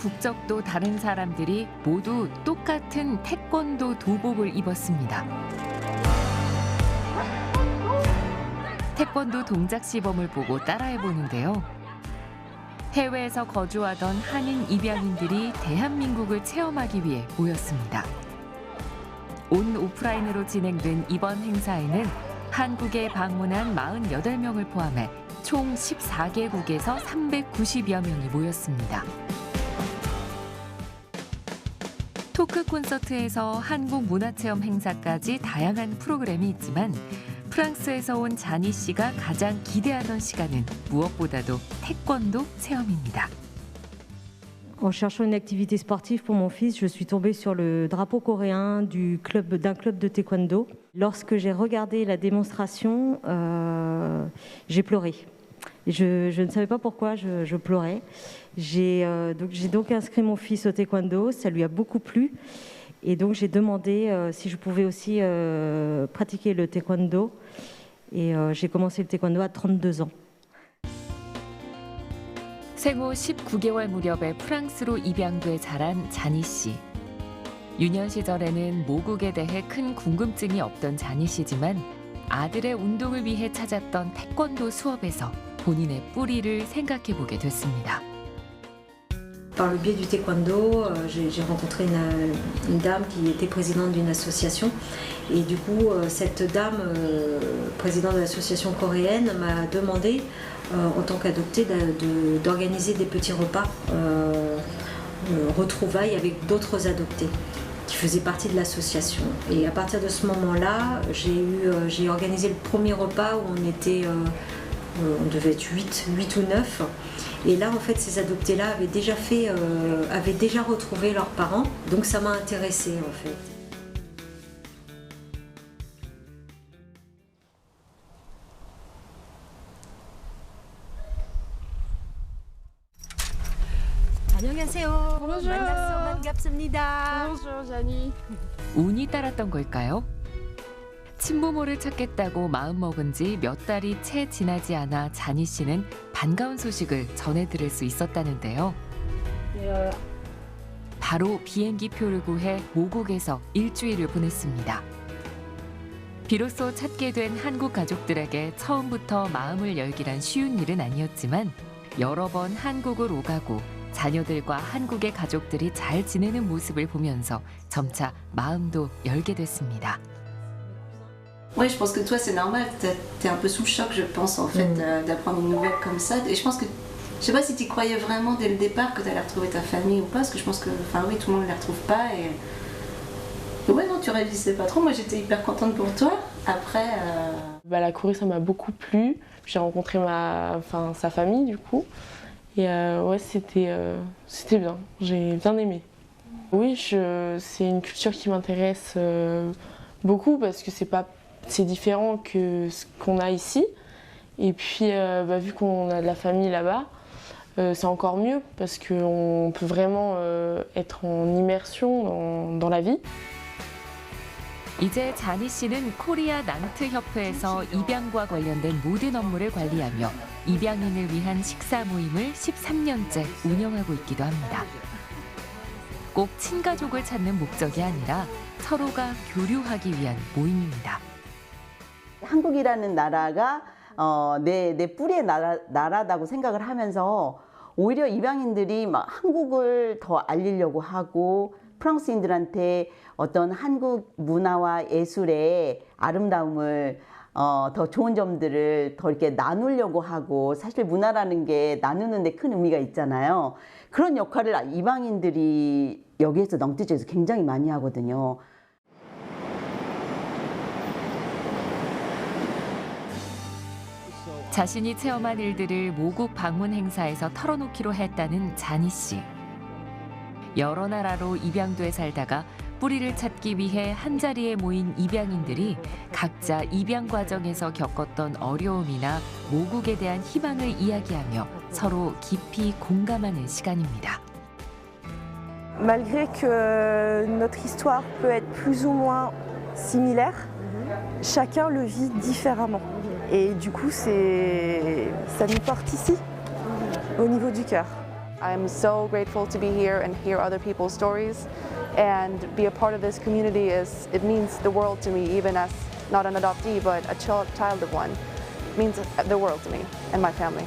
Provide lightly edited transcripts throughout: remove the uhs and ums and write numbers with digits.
국적도 다른 사람들이 모두 똑같은 태권도 도복을 입었습니다. 태권도 동작 시범을 보고 따라해 보는데요. 해외에서 거주하던 한인 입양인들이 대한민국을 체험하기 위해 모였습니다. 온 오프라인으로 진행된 이번 행사에는 한국에 방문한 48명을 포함해 총 14개국에서 390여 명이 모였습니다. 토크 콘서트에서 한국 문화체험 행사까지 다양한 프로그램이 있지만 프랑스에서 온 자니 씨가 가장 기대하던 시간은 무엇보다도 태권도 체험입니다. En cherchant une activité sportive pour mon fils, je suis tombée sur le drapeau coréen d'un club de taekwondo. Lorsque j'ai regardé la démonstration, j'ai pleuré. Je ne savais pas pourquoi je pleurais. J'ai donc inscrit mon fils au taekwondo, ça lui a beaucoup plu. Et donc j'ai demandé si je pouvais aussi pratiquer le taekwondo. Et j'ai commencé le taekwondo à 32 ans. 생후 19개월 무렵에 프랑스로 입양돼 자란 자니 씨. 유년 시절에는 모국에 대해 큰 궁금증이 없던 자니 씨지만 아들의 운동을 위해 찾았던 태권도 수업에서 본인의 뿌리를 생각해 보게 됐습니다. Par le biais du taekwondo, j'ai rencontré une dame qui était présidente d'une association. Et du coup, cette dame, présidente de l'association coréenne, m'a demandé, en tant qu'adoptée, d'organiser des petits repas retrouvailles avec d'autres adoptés qui faisaient partie de l'association. Et à partir de ce moment-là, j'ai organisé le premier repas où on devait être 8 ou 9. Et là, en fait, ces adoptés-là avaient déjà retrouvé leurs parents. Donc ça m'a intéressée, en fait. 안녕하세요. Bonjour. 만나서 반갑습니다. Bonjour, Janie. 운이 따랐던 걸까요? 친부모를 찾겠다고 마음먹은 지 몇 달이 채 지나지 않아 자니 씨는 반가운 소식을 전해드릴 수 있었다는데요. 바로 비행기표를 구해 모국에서 일주일을 보냈습니다. 비로소 찾게 된 한국 가족들에게 처음부터 마음을 열기란 쉬운 일은 아니었지만 여러 번 한국을 오가고 자녀들과 한국의 가족들이 잘 지내는 모습을 보면서 점차 마음도 열게 됐습니다. Oui, je pense que toi c'est normal, t'es un peu sous le choc je pense en fait d'apprendre une nouvelle comme ça. Et je pense que, je sais pas si tu croyais vraiment dès le départ que t'allais retrouver ta famille ou pas, parce que je pense que, enfin oui, tout le monde ne les retrouve pas et... Ouais non, tu réalisais pas trop, moi j'étais hyper contente pour toi. Après... La Corée ça m'a beaucoup plu, j'ai rencontré sa famille du coup. Et ouais, c'était bien, j'ai bien aimé. Oui, c'est une culture qui m'intéresse beaucoup parce que c'est différent que ce qu'on a ici. Et puis, vu qu'on a de la famille là-bas, c'est encore mieux parce qu'on peut vraiment être en immersion dans la vie. 이제 자니 씨는 코리아 낭트 협회에서 입양과 관련된 모든 업무를 관리하며 입양인을 위한 식사 모임을 13년째 운영하고 있기도 합니다. 꼭 친가족을 찾는 목적이 아니라 서로가 교류하기 위한 모임입니다. 한국이라는 나라가 내 뿌리의 나라다고 생각을 하면서 오히려 입양인들이 막 한국을 더 알리려고 하고 프랑스인들한테 어떤 한국 문화와 예술의 아름다움을 더 좋은 점들을 더 이렇게 나누려고 하고 사실 문화라는 게 나누는 데 큰 의미가 있잖아요. 그런 역할을 입양인들이 여기에서 넝뜨지에서 굉장히 많이 하거든요. 자신이 체험한 일들을 모국 방문 행사에서 털어놓기로 했다는 자니 씨. 여러 나라로 입양돼 살다가 뿌리를 찾기 위해 한자리에 모인 입양인들이 각자 입양 과정에서 겪었던 어려움이나 모국에 대한 희망을 이야기하며 서로 깊이 공감하는 시간입니다. Malgré que notre histoire peut être plus ou moins similaire, chacun le vit différemment. Et du coup, ça nous porte ici, au niveau du cœur. I'm so grateful to be here and hear other people's stories and be a part of this community. It means the world to me, even as not an adoptee but a child of one. It means the world to me and my family.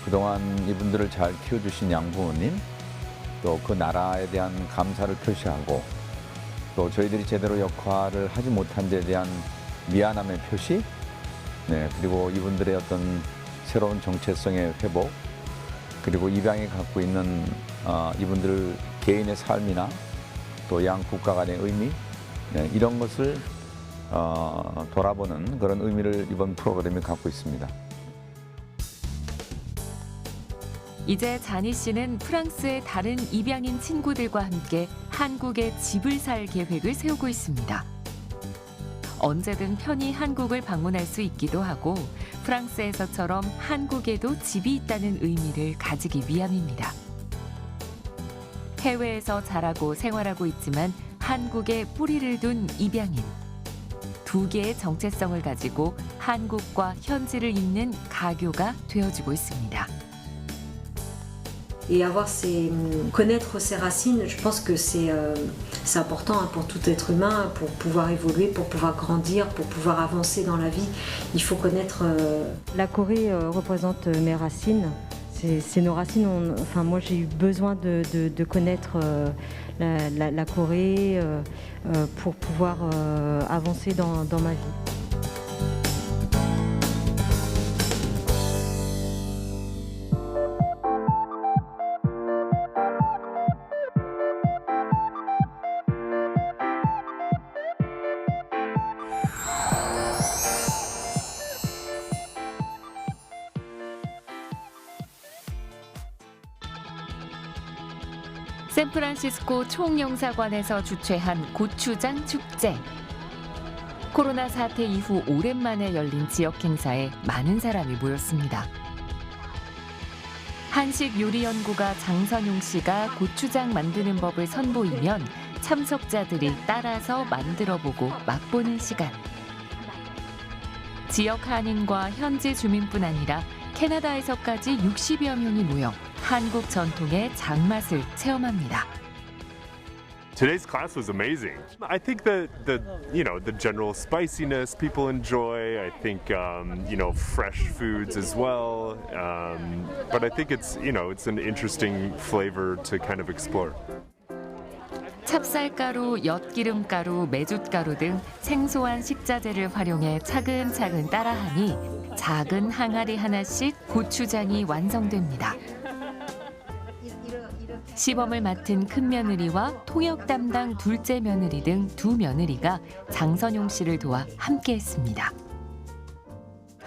그동안 이분들을 잘 키워주신 양부모님, 또 그 나라에 대한 감사를 표시하고 또 저희들이 제대로 역할을 하지 못한 데에 대한 미안함의 표시, 네, 그리고 이분들의 어떤 새로운 정체성의 회복, 그리고 입양이 갖고 있는 이분들 개인의 삶이나 또 양 국가 간의 의미, 네, 이런 것을 돌아보는 그런 의미를 이번 프로그램이 갖고 있습니다. 이제 자니 씨는 프랑스의 다른 입양인 친구들과 함께 한국에 집을 살 계획을 세우고 있습니다. 언제든 편히 한국을 방문할 수 있기도 하고 프랑스에서처럼 한국에도 집이 있다는 의미를 가지기 위함입니다. 해외에서 자라고 생활하고 있지만 한국에 뿌리를 둔 입양인. 두 개의 정체성을 가지고 한국과 현지를 잇는 가교가 되어주고 있습니다. Et connaître ses racines, je pense que c'est important pour tout être humain, pour pouvoir évoluer, pour pouvoir grandir, pour pouvoir avancer dans la vie. Il faut connaître... La Corée représente mes racines. C'est nos racines. Enfin, moi, j'ai eu besoin de connaître la Corée pour pouvoir avancer dans ma vie. 샌프란시스코 총영사관에서 주최한 고추장 축제. 코로나 사태 이후 오랜만에 열린 지역 행사에 많은 사람이 모였습니다. 한식 요리 연구가 장선용 씨가 고추장 만드는 법을 선보이면 참석자들이 따라서 만들어보고 맛보는 시간. 지역 한인과 현지 주민뿐 아니라 캐나다에서까지 60여 명이 모여 한국 전통의 장맛을 체험합니다. Today's class was amazing. I think that the general spiciness people enjoy. I think fresh foods as well. But I think it's an interesting flavor to kind of explore. 찹쌀가루, 엿기름가루, 메숫가루 등 생소한 식자재를 활용해 차근차근 따라하니 작은 항아리 하나씩 고추장이 완성됩니다. 시범을 맡은 큰 며느리와 통역 담당 둘째 며느리 등 두 며느리가 장선용 씨를 도와 함께했습니다.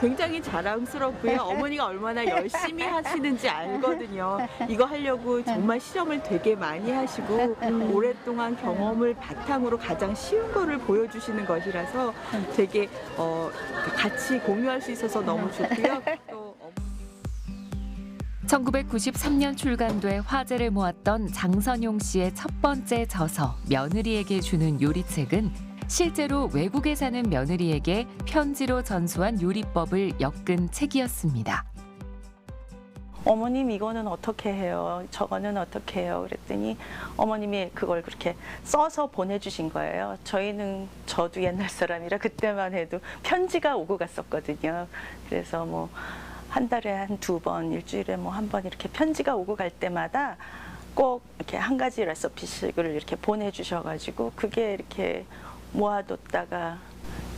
굉장히 자랑스럽고요. 어머니가 얼마나 열심히 하시는지 알거든요. 이거 하려고 정말 실험을 되게 많이 하시고 오랫동안 경험을 바탕으로 가장 쉬운 거를 보여주시는 것이라서 되게 같이 공유할 수 있어서 너무 좋고요. 또 1993년 출간돼 화제를 모았던 장선용 씨의 첫 번째 저서 며느리에게 주는 요리책은 실제로 외국에 사는 며느리에게 편지로 전수한 요리법을 엮은 책이었습니다. 어머님 이거는 어떻게 해요? 저거는 어떻게 해요? 그랬더니 어머님이 그걸 그렇게 써서 보내주신 거예요. 저도 옛날 사람이라 그때만 해도 편지가 오고 갔었거든요. 그래서 뭐 한 달에 한 두 번, 일주일에 뭐 한 번 이렇게 편지가 오고 갈 때마다 꼭 이렇게 한 가지 레시피씩을 이렇게 보내주셔가지고 그게 이렇게 모아뒀다가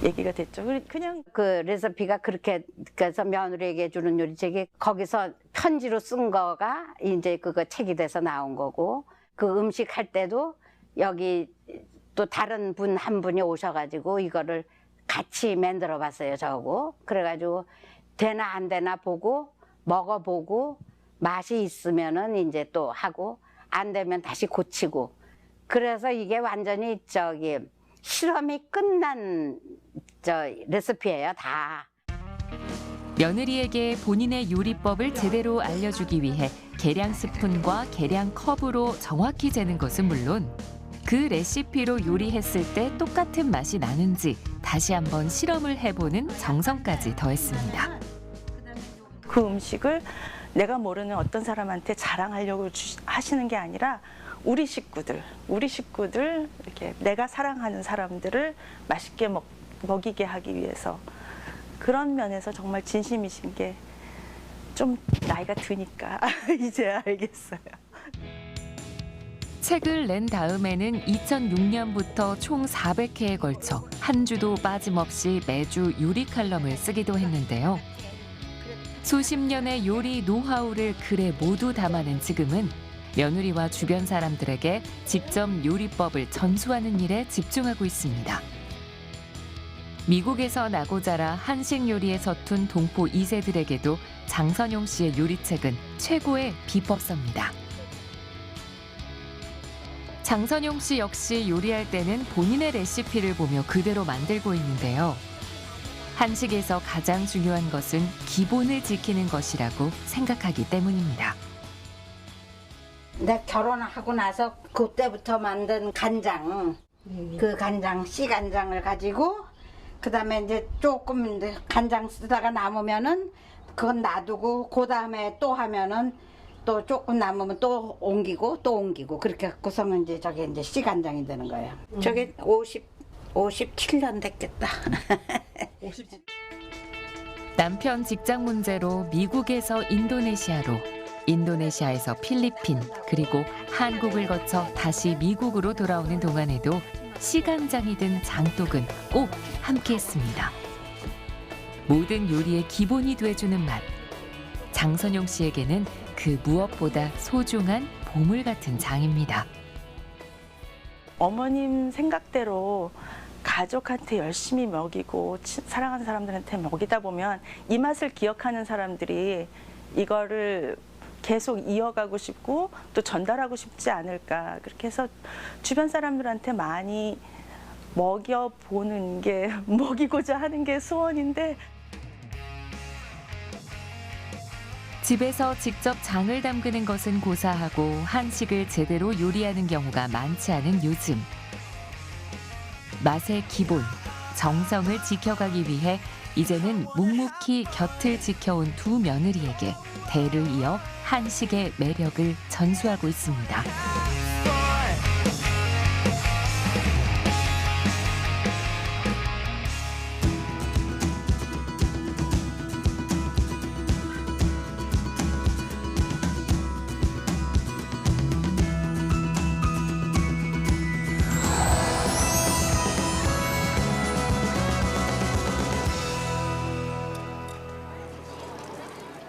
얘기가 됐죠. 그냥 그 레시피가 그렇게 그래서 며느리에게 주는 요리책이 거기서 편지로 쓴 거가 이제 그거 책이 돼서 나온 거고 그 음식 할 때도 여기 또 다른 분 한 분이 오셔가지고 이거를 같이 만들어 봤어요. 저하고 그래가지고 되나 안 되나 보고 먹어보고 맛이 있으면은 이제 또 하고 안 되면 다시 고치고 그래서 이게 완전히 실험이 끝난 레시피예요, 다. 며느리에게 본인의 요리법을 제대로 알려주기 위해 계량 스푼과 계량 컵으로 정확히 재는 것은 물론 그 레시피로 요리했을 때 똑같은 맛이 나는지 다시 한번 실험을 해보는 정성까지 더했습니다. 그 음식을 내가 모르는 어떤 사람한테 자랑하려고 하시는 게 아니라 우리 식구들 이렇게 내가 사랑하는 사람들을 맛있게 먹이게 하기 위해서 그런 면에서 정말 진심이신 게 좀 나이가 드니까 이제 알겠어요. 책을 낸 다음에는 2006년부터 총 400회에 걸쳐 한 주도 빠짐없이 매주 요리 칼럼을 쓰기도 했는데요. 수십 년의 요리 노하우를 글에 모두 담아낸 지금은 며느리와 주변 사람들에게 직접 요리법을 전수하는 일에 집중하고 있습니다. 미국에서 나고 자라 한식 요리에 서툰 동포 2세들에게도 장선용 씨의 요리책은 최고의 비법서입니다. 장선용 씨 역시 요리할 때는 본인의 레시피를 보며 그대로 만들고 있는데요. 한식에서 가장 중요한 것은 기본을 지키는 것이라고 생각하기 때문입니다. 내가 결혼하고 나서 그때부터 만든 간장, 그 간장, 씨간장을 가지고 그다음에 이제 조금 이제 간장 쓰다가 남으면은 그건 놔두고 그 다음에 또 하면은 또 조금 남으면 또 옮기고 그렇게 갖고서는 이제 저게 이제 씨간장이 되는 거예요. 저게 57년 됐겠다. 남편 직장 문제로 미국에서 인도네시아로, 인도네시아에서 필리핀, 그리고 한국을 거쳐 다시 미국으로 돌아오는 동안에도 씨간장이든 장독은 꼭 함께했습니다. 모든 요리의 기본이 돼주는 맛. 장선용 씨에게는 그 무엇보다 소중한 보물 같은 장입니다. 어머님 생각대로 가족한테 열심히 먹이고 사랑하는 사람들한테 먹이다 보면 이 맛을 기억하는 사람들이 이거를 계속 이어가고 싶고 또 전달하고 싶지 않을까. 그렇게 해서 주변 사람들한테 많이 먹여보는 게, 먹이고자 하는 게 소원인데. 집에서 직접 장을 담그는 것은 고사하고 한식을 제대로 요리하는 경우가 많지 않은 요즘. 맛의 기본, 정성을 지켜가기 위해 이제는 묵묵히 곁을 지켜온 두 며느리에게 대를 이어 한식의 매력을 전수하고 있습니다.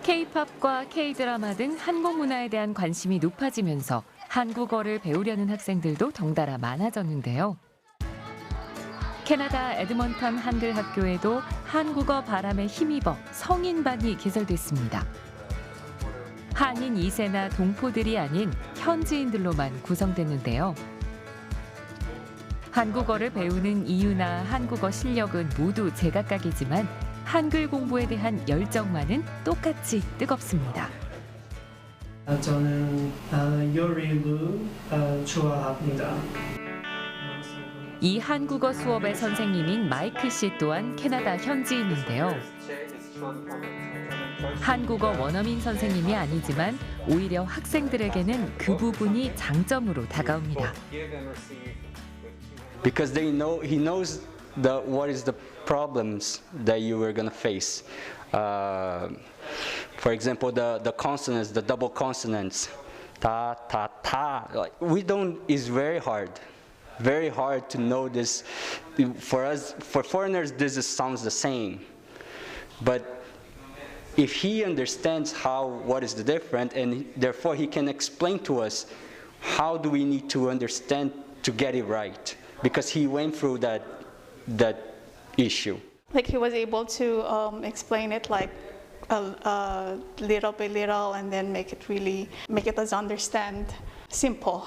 K-팝과 K-드라마 등 한국 문화에 대한 관심이 높아지면서 한국어를 배우려는 학생들도 덩달아 많아졌는데요. 캐나다 에드먼턴 한글학교에도 한국어 바람에 힘입어 성인반이 개설됐습니다. 한인 2세나 동포들이 아닌 현지인들로만 구성됐는데요. 한국어를 배우는 이유나 한국어 실력은 모두 제각각이지만 한글 공부에 대한 열정만은 똑같이 뜨겁습니다. 저는 요리를 좋아합니다. 이 한국어 수업의 선생님인 마이크 씨 또한 캐나다 현지인인데요. 한국어 원어민 선생님이 아니지만 오히려 학생들에게는 그 부분이 장점으로 다가옵니다. Because he knows what is the problems that you are going to face. For example, the consonants, the double consonants, ta, ta, ta. It's very hard to know this. For us, for foreigners, this sounds the same. But if he understands what is the difference, and therefore he can explain to us how do we need to understand to get it right, because he went through that issue. Like he was able to explain it like little by little, and then make it us understand simple.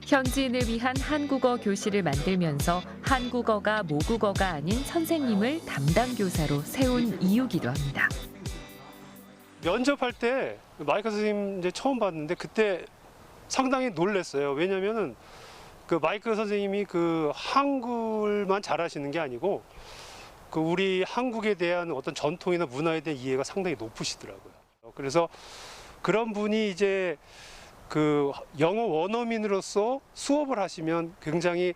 현지인을 위한 한국어 교실을 만들면서 한국어가 모국어가 아닌 선생님을 담당 교사로 세운 이유기도 합니다. 면접할 때 마이크 선생님 이제 처음 봤는데 그때 상당히 놀랐어요. 왜냐면은 그 마이크 선생님이 그 한글만 잘하시는 게 아니고 그 우리 한국에 대한 어떤 전통이나 문화에 대한 이해가 상당히 높으시더라고요. 그래서 그런 분이 이제 그 영어 원어민으로서 수업을 하시면 굉장히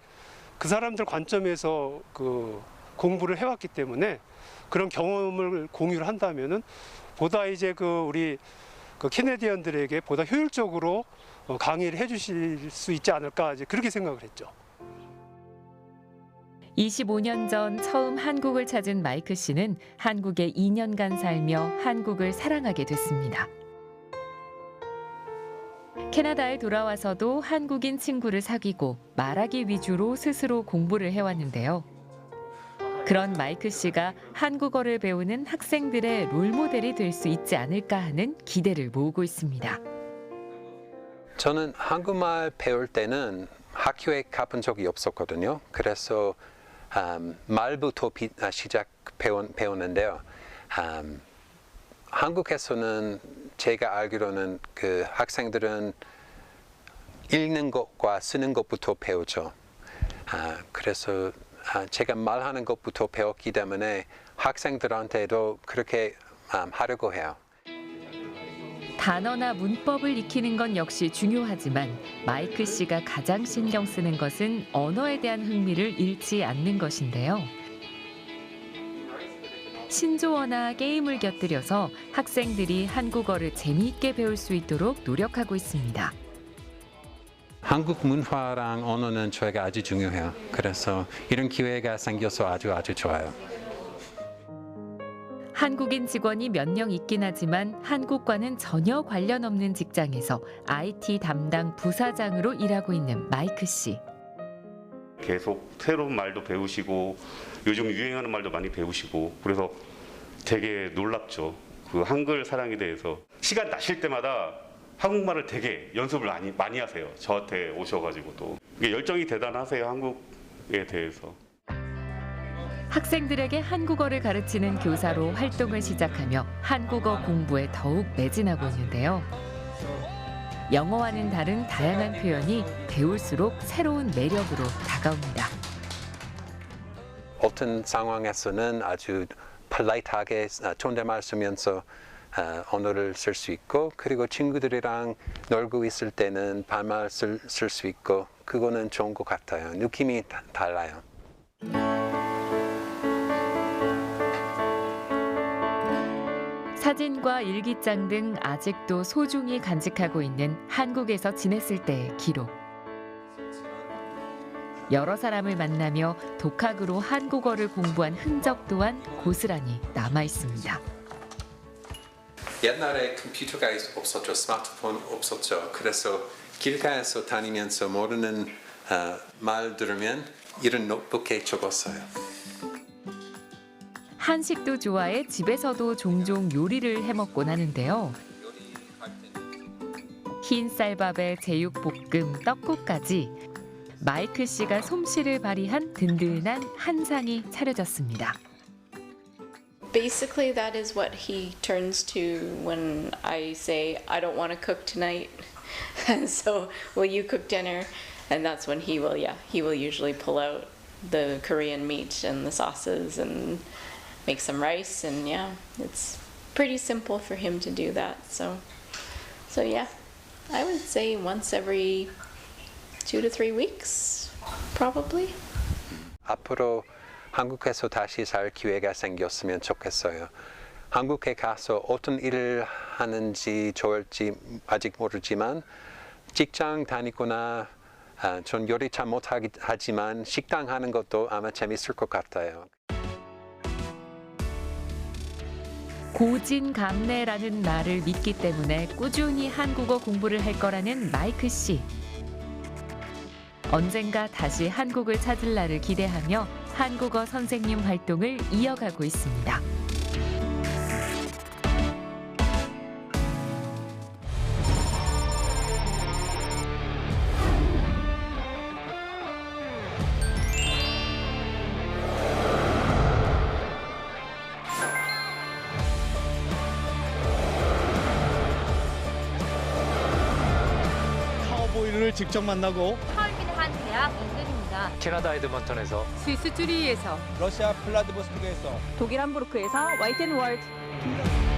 그 사람들 관점에서 그 공부를 해왔기 때문에 그런 경험을 공유를 한다면은 보다 이제 그 우리 그 캐네디언들에게 보다 효율적으로 강의를 해주실 수 있지 않을까 이제 그렇게 생각을 했죠. 25년 전 처음 한국을 찾은 마이크 씨는 한국에 2년간 살며 한국을 사랑하게 됐습니다. 캐나다에 돌아와서도 한국인 친구를 사귀고 말하기 위주로 스스로 공부를 해왔는데요. 그런 마이크 씨가 한국어를 배우는 학생들의 롤모델이 될 수 있지 않을까 하는 기대를 모으고 있습니다. 저는 한국말 배울 때는 학교에 가본 적이 없었거든요. 그래서 말부터 시작 배우는데요. 한국에서는 제가 알기로는 그 학생들은 읽는 것과 쓰는 것부터 배우죠. 그래서 제가 말하는 것부터 배웠기 때문에 학생들한테도 그렇게 하려고 해요. 단어나 문법을 익히는 건 역시 중요하지만 마이크 씨가 가장 신경 쓰는 것은 언어에 대한 흥미를 잃지 않는 것인데요. 신조어나 게임을 곁들여서 학생들이 한국어를 재미있게 배울 수 있도록 노력하고 있습니다. 한국 문화랑 언어는 저에게 아주 중요해요. 그래서 이런 기회가 생겨서 아주 좋아요. 한국인 직원이 몇 명 있긴 하지만 한국과는 전혀 관련 없는 직장에서 IT 담당 부사장으로 일하고 있는 마이크 씨. 계속 새로운 말도 배우시고 요즘 유행하는 말도 많이 배우시고 그래서 되게 놀랍죠. 그 한글 사랑에 대해서 시간 나실 때마다 한국말을 되게 연습을 많이 하세요. 저한테 오셔가지고 또 열정이 대단하세요. 한국에 대해서. 학생들에게 한국어를 가르치는 교사로 활동을 시작하며 한국어 공부에 더욱 매진하고 있는데요. 영어와는 다른 다양한 표현이 배울수록 새로운 매력으로 다가옵니다. 어떤 상황에서는 아주 폴라이트하게 존댓말 쓰면서 언어를 쓸 수 있고 그리고 친구들이랑 놀고 있을 때는 반말 쓸 수 있고 그거는 좋은 것 같아요. 느낌이 달라요. 사진과 일기장 등 아직도 소중히 간직하고 있는 한국에서 지냈을 때의 기록. 여러 사람을 만나며 독학으로 한국어를 공부한 흔적 또한 고스란히 남아 있습니다. 옛날에 컴퓨터가 없었죠. 스마트폰 없었죠. 그래서 길가에서 다니면서 모르는 말 들으면 이런 노트북에 적었어요. 한식도 좋아해 집에서도 종종 요리를 해먹곤 하는데요. 흰 쌀밥에 제육볶음, 떡국까지 마이크 씨가 솜씨를 발휘한 든든한 한상이 차려졌습니다. Basically, that is what he turns to when I say, I don't want to cook tonight. And so, will you cook dinner? And that's when he will usually pull out the Korean meat and the sauces and make some rice. And yeah, it's pretty simple for him to do that. So yeah, I would say once every 2 to 3 weeks, probably. 앞으로 한국에서 다시 살 기회가 생겼으면 좋겠어요. 한국에 가서 어떤 일을 하는지 좋을지 아직 모르지만 직장 다니거나 전 요리 잘 못하지만 식당 하는 것도 아마 재밌을 것 같아요. 고진감래라는 말을 믿기 때문에 꾸준히 한국어 공부를 할 거라는 마이크 씨. 언젠가 다시 한국을 찾을 날을 기대하며 한국어 선생님 활동을 이어가고 있습니다. 카우보이를 직접 만나고 서울민한 대학 인근입니다. 있습니다. 캐나다 에드먼턴에서, 스위스 쭈리히에서, 러시아 블라디보스토크에서, 독일 함부르크에서 화이트앤월드.